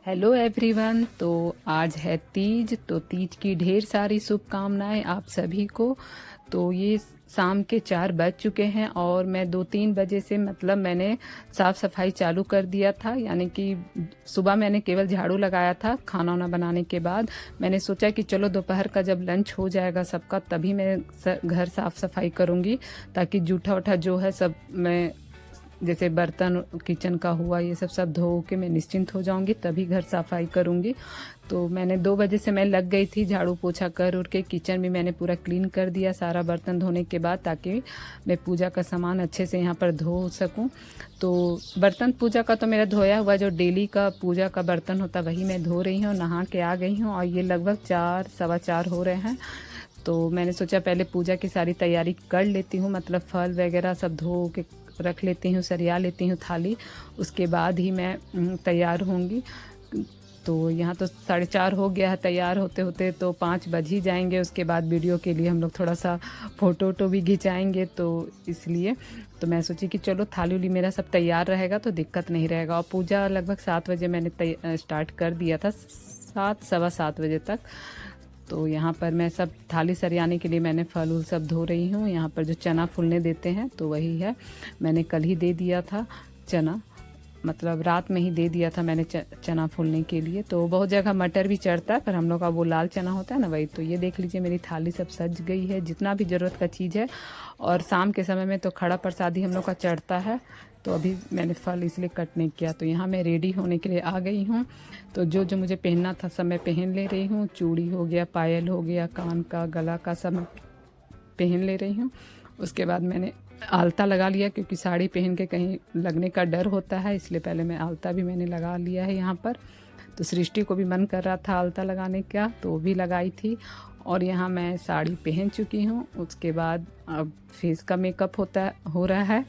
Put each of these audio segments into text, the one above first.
Hello everyone. तो आज है तीज, तो तीज की ढेर सारी शुभकामनाएं आप सभी को। तो ये शाम के 4 बज चुके हैं और मैं 2-3 बजे से मैंने साफ़ सफाई चालू कर दिया था। यानी कि सुबह मैंने केवल झाड़ू लगाया था खाना वाना बनाने के बाद। मैंने सोचा कि चलो दोपहर का जब लंच हो जाएगा सबका तभी मैं घर साफ़ सफाई करूँगी, ताकि जूठा उठा जो है सब मैं जैसे बर्तन किचन का हुआ ये सब धो के मैं निश्चिंत हो जाऊंगी, तभी घर सफाई करूंगी। तो मैंने 2 बजे से मैं लग गई थी झाड़ू पोछा कर उड़ के। किचन भी मैंने पूरा क्लीन कर दिया सारा बर्तन धोने के बाद, ताकि मैं पूजा का सामान अच्छे से यहाँ पर धो सकूं। तो बर्तन पूजा का तो मेरा धोया हुआ जो डेली का पूजा का बर्तन होता वही मैं धो रही हूँ। नहा के आ गई हूँ और ये लगभग 4 सवा 4 हो रहे हैं। तो मैंने सोचा पहले पूजा की सारी तैयारी कर लेती हूँ, मतलब फल वगैरह सब धो के रख लेती हूँ, सरिया लेती हूँ थाली, उसके बाद ही मैं तैयार होंगी। तो यहाँ तो 4:30 हो गया है, तैयार होते होते तो 5 बज ही जाएंगे। उसके बाद वीडियो के लिए हम लोग थोड़ा सा फ़ोटो वोटो भी खिंचाएंगे, तो इसलिए तो मैं सोची कि चलो थाली उली मेरा सब तैयार रहेगा तो दिक्कत नहीं रहेगा। और पूजा लगभग 7 बजे मैंने स्टार्ट कर दिया था, 7 सवा 7 बजे तक। तो यहाँ पर मैं सब थाली सरियाने के लिए मैंने फल उल सब धो रही हूँ। यहाँ पर जो चना फूलने देते हैं तो वही है, मैंने कल ही दे दिया था चना, मतलब रात में ही दे दिया था मैंने चना फूलने के लिए। तो बहुत जगह मटर भी चढ़ता है, पर हम लोग का वो लाल चना होता है ना वही। तो ये देख लीजिए मेरी थाली सब सज गई है, जितना भी ज़रूरत का चीज़ है। और शाम के समय में तो खड़ा प्रसादी हम लोग का चढ़ता है, तो अभी मैंने फल इसलिए कट नहीं किया। तो यहाँ मैं रेडी होने के लिए आ गई हूँ। तो जो जो मुझे पहनना था सब मैं पहन ले रही हूँ। चूड़ी हो गया, पायल हो गया, कान का गला का सब मैं पहन ले रही हूँ। उसके बाद मैंने आलता लगा लिया, क्योंकि साड़ी पहन के कहीं लगने का डर होता है, इसलिए पहले मैं आलता भी मैंने लगा लिया है यहाँ पर। तो सृष्टि को भी मन कर रहा था आलता लगाने का, तो वो भी लगाई थी। और यहाँ मैं साड़ी पहन चुकी हूँ। उसके बाद अब फेस का मेकअप हो रहा है।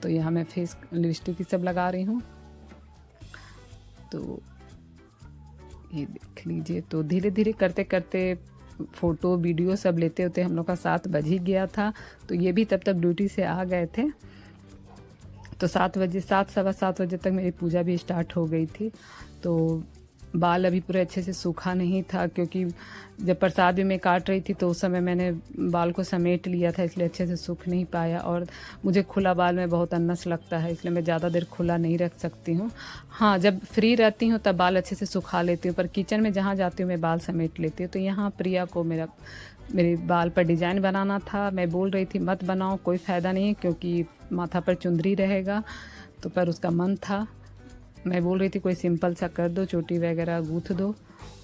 तो यहाँ मैं फेस लिपस्टिक सब लगा रही हूँ। तो ये देख लीजिए, तो धीरे धीरे करते करते फ़ोटो वीडियो सब लेते होते हम लोग का 7 बज ही गया था। तो ये भी तब तक ड्यूटी से आ गए थे। तो 7 बजे, 7 सवा 7 बजे तक मेरी पूजा भी स्टार्ट हो गई थी। तो बाल अभी पूरे अच्छे से सूखा नहीं था, क्योंकि जब प्रसाद भी मैं काट रही थी तो उस समय मैंने बाल को समेट लिया था, इसलिए अच्छे से सूख नहीं पाया। और मुझे खुला बाल में बहुत अनस लगता है, इसलिए मैं ज़्यादा देर खुला नहीं रख सकती हूँ। हाँ, जब फ्री रहती हूँ तब बाल अच्छे से सुखा लेती हूँ, पर किचन में जहाँ जाती हूँ मैं बाल समेट लेती हूँ। तो यहाँ प्रिया को मेरे बाल पर डिज़ाइन बनाना था। मैं बोल रही थी मत बनाओ, कोई फ़ायदा नहीं है, क्योंकि माथा पर चुंदरी रहेगा। तो पर उसका मन था, मैं बोल रही थी कोई सिंपल सा कर दो, चोटी वगैरह गूँथ दो,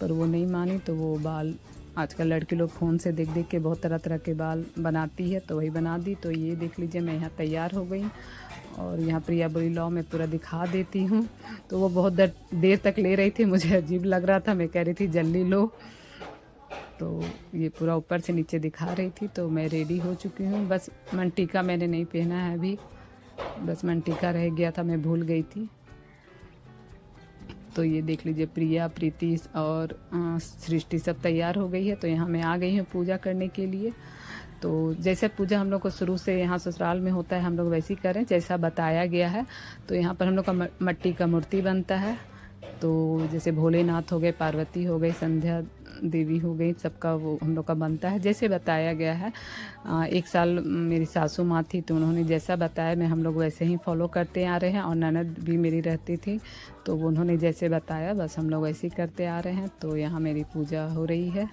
पर वो नहीं मानी। तो वो बाल, आजकल लड़की लोग फ़ोन से देख देख के बहुत तरह तरह के बाल बनाती है, तो वही बना दी। तो ये देख लीजिए मैं यहाँ तैयार हो गई। और यहाँ प्रिया बोली लो मैं पूरा दिखा देती हूँ। तो वो बहुत देर तक ले रही थी, मुझे अजीब लग रहा था, मैं कह रही थी जल्दी लो। तो ये पूरा ऊपर से नीचे दिखा रही थी। तो मैं रेडी हो चुकी हूँ, बस मनटीका मैंने नहीं पहना है अभी, बस मनटीका रह गया था, मैं भूल गई थी। तो ये देख लीजिए प्रिया, प्रीति और सृष्टि सब तैयार हो गई है। तो यहाँ मैं आ गई हूँ पूजा करने के लिए। तो जैसे पूजा हम लोग को शुरू से यहाँ ससुराल में होता है, हम लोग वैसे ही करें जैसा बताया गया है। तो यहाँ पर हम लोग का मिट्टी का मूर्ति बनता है। तो जैसे भोलेनाथ हो गए, पार्वती हो गई, संध्या देवी हो गई, सबका वो हम लोग का बनता है जैसे बताया गया है। एक साल मेरी सासू माँ थी, तो उन्होंने जैसा बताया मैं हम लोग वैसे ही फॉलो करते आ रहे हैं। और ननद भी मेरी रहती थी, तो उन्होंने जैसे बताया बस हम लोग वैसे ही करते आ रहे हैं। तो यहाँ मेरी पूजा हो रही है।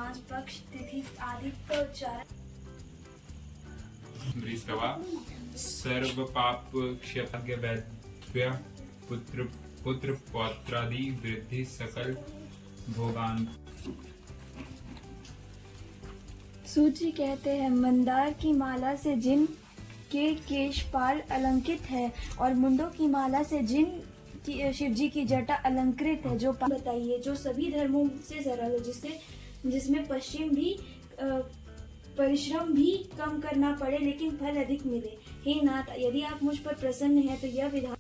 मास पक्ष तिथि आदित्य उच्चारण स्तवा सर्व पाप क्षयभाग्य वैद्य पुत्र पुत्र पौत्रादि वृद्धि सकल भोगान। सूची कहते हैं, मंदार की माला से जिन के केशपाल अलंकृत है और मुंडों की माला से जिन की शिव जी की जटा अलंकृत है, जो बताइए जो सभी धर्मों से सरल है, जिसमें परिश्रम भी कम करना पड़े लेकिन फल अधिक मिले। हे नाथ, यदि आप मुझ पर प्रसन्न हैं तो यह विधान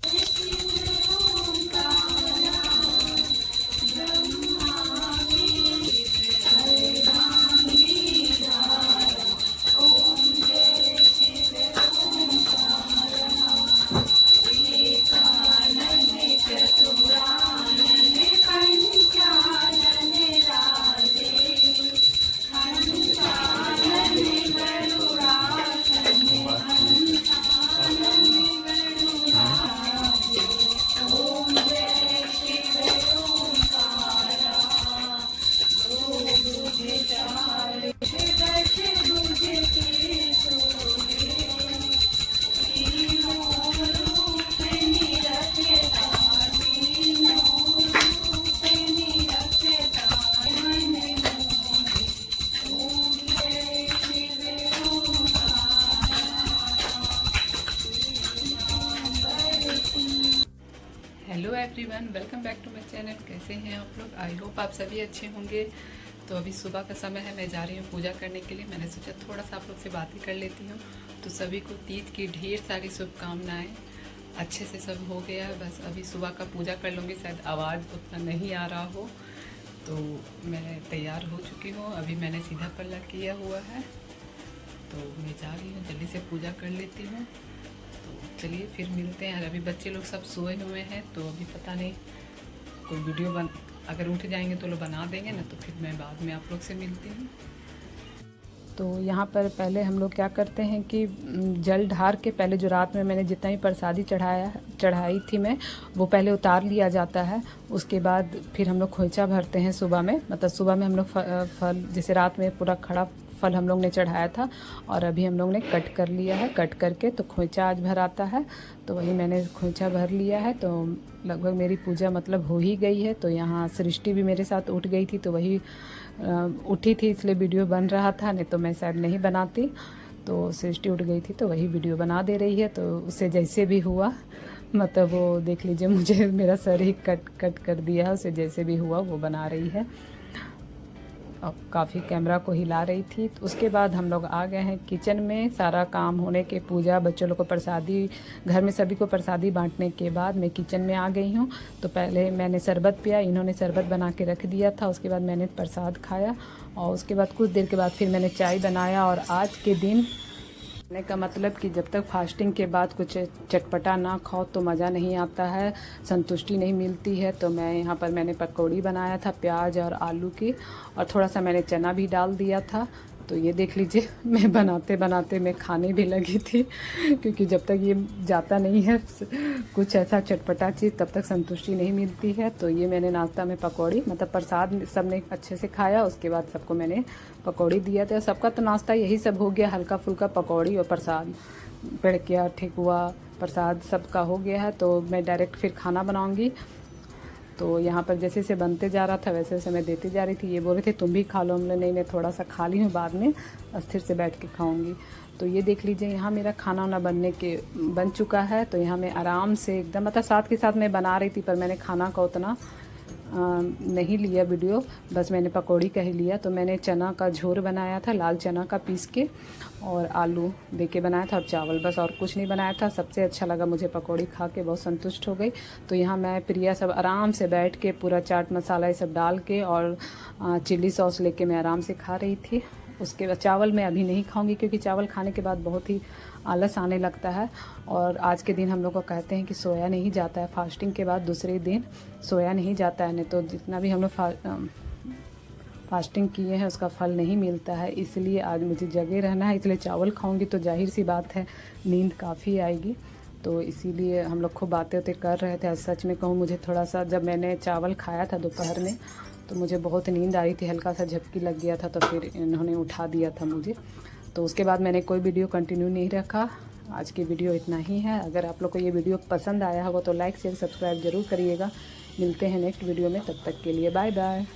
hello everyone, welcome back to my channel. कैसे हैं आप लोग? आई होप आप सभी अच्छे होंगे। तो अभी सुबह का समय है, मैं जा रही हूँ पूजा करने के लिए। मैंने सोचा थोड़ा सा आप लोग से बातें कर लेती हूँ। तो सभी को तीज की ढेर सारी शुभकामनाएं। अच्छे से सब हो गया है, बस अभी सुबह का पूजा कर लूँगी। शायद आवाज़ उतना नहीं आ रहा हो, तो मैं तैयार हो चुकी हूँ। अभी मैंने सीधा पल्ला किया हुआ है, तो मैं जा रही हूँ, जल्दी से पूजा कर लेती हूँ। तो चलिए फिर मिलते हैं। अभी बच्चे लोग सब सोए हुए हैं, तो अभी पता नहीं कोई वीडियो अगर उठ जाएंगे तो लोग बना देंगे ना, तो फिर मैं बाद में आप लोग से मिलती हूँ। तो यहाँ पर पहले हम लोग क्या करते हैं कि जल ढार के पहले जो रात में मैंने जितना भी प्रसादी चढ़ाई थी मैं, वो पहले उतार लिया जाता है। उसके बाद फिर हम लोग खोइचा भरते हैं सुबह में। मतलब सुबह में हम लोग फल जैसे रात में पूरा खड़ा फल हम लोग ने चढ़ाया था, और अभी हम लोग ने कट कर लिया है। कट करके तो खोइचा आज भराता है, तो वही मैंने खोइचा भर लिया है। तो लगभग मेरी पूजा मतलब हो ही गई है। तो यहाँ सृष्टि भी मेरे साथ उठ गई थी, तो वही उठी थी इसलिए वीडियो बन रहा था, नहीं तो मैं शायद नहीं बनाती। तो सृष्टि उठ गई थी तो वही वीडियो बना दे रही है। तो उससे जैसे भी हुआ, मतलब वो देख लीजिए, मुझे मेरा सर ही कट कर दिया है। उसे जैसे भी हुआ वो बना रही है, और काफ़ी कैमरा को हिला रही थी। तो उसके बाद हम लोग आ गए हैं किचन में। सारा काम होने के, पूजा, बच्चों लोग को प्रसादी, घर में सभी को प्रसादी बांटने के बाद मैं किचन में आ गई हूँ। तो पहले मैंने शरबत पिया, इन्होंने शरबत बना के रख दिया था। उसके बाद मैंने प्रसाद खाया, और उसके बाद कुछ देर के बाद फिर मैंने चाय बनाया। और आज के दिन कहने का मतलब कि जब तक फास्टिंग के बाद कुछ चटपटा ना खाओ तो मज़ा नहीं आता है, संतुष्टि नहीं मिलती है। तो मैं यहाँ पर मैंने पकौड़ी बनाया था प्याज और आलू की, और थोड़ा सा मैंने चना भी डाल दिया था। तो ये देख लीजिए, मैं बनाते बनाते मैं खाने भी लगी थी, क्योंकि जब तक ये जाता नहीं है कुछ ऐसा चटपटा चीज़, तब तक संतुष्टि नहीं मिलती है। तो ये मैंने नाश्ता में पकौड़ी, मतलब प्रसाद सबने अच्छे से खाया। उसके बाद सबको मैंने पकौड़ी दिया था। सबका तो नाश्ता यही सब हो गया, हल्का फुल्का पकौड़ी और प्रसाद, पिड़किया, ठेकुआ, प्रसाद सबका हो गया है। तो मैं डायरेक्ट फिर खाना बनाऊँगी। तो यहाँ पर जैसे जैसे बनते जा रहा था वैसे वैसे मैं देती जा रही थी। ये बोल रहे थे तुम भी खा लो, हमने नहीं, मैं थोड़ा सा खा ली हूँ, बाद में अस्थिर से बैठ के खाऊंगी। तो ये देख लीजिए, यहाँ मेरा खाना वाना बन चुका है। तो यहाँ मैं आराम से एकदम, मतलब साथ के साथ मैं बना रही थी, पर मैंने खाना का उतना नहीं लिया वीडियो, बस मैंने पकौड़ी का ही लिया। तो मैंने चना का झोर बनाया था, लाल चना का पीस के, और आलू दे के बनाया था, और चावल, बस और कुछ नहीं बनाया था। सबसे अच्छा लगा मुझे, पकौड़ी खा के बहुत संतुष्ट हो गई। तो यहाँ मैं, प्रिया, सब आराम से बैठ के पूरा चाट मसाला ये सब डाल के और चिल्ली सॉस लेके मैं आराम से खा रही थी। उसके बाद चावल मैं अभी नहीं खाऊंगी, क्योंकि चावल खाने के बाद बहुत ही आलस आने लगता है। और आज के दिन हम लोग को कहते हैं कि सोया नहीं जाता है, फास्टिंग के बाद दूसरे दिन सोया नहीं जाता है, नहीं तो जितना भी हम लोग फास्टिंग किए हैं उसका फल नहीं मिलता है। इसलिए आज मुझे जगे रहना है, इसलिए चावल खाऊंगी तो जाहिर सी बात है नींद काफ़ी आएगी। तो इसीलिए हम लोग खूब बातें कर रहे थे। सच में कहूँ, मुझे थोड़ा सा, जब मैंने चावल खाया था दोपहर में, तो मुझे बहुत नींद आ रही थी, हल्का सा झपकी लग गया था, तो फिर इन्होंने उठा दिया था मुझे। तो उसके बाद मैंने कोई वीडियो कंटिन्यू नहीं रखा। आज की वीडियो इतना ही है। अगर आप लोग को ये वीडियो पसंद आया होगा तो लाइक शेयर सब्सक्राइब ज़रूर करिएगा। मिलते हैं नेक्स्ट वीडियो में, तब तक के लिए बाय बाय।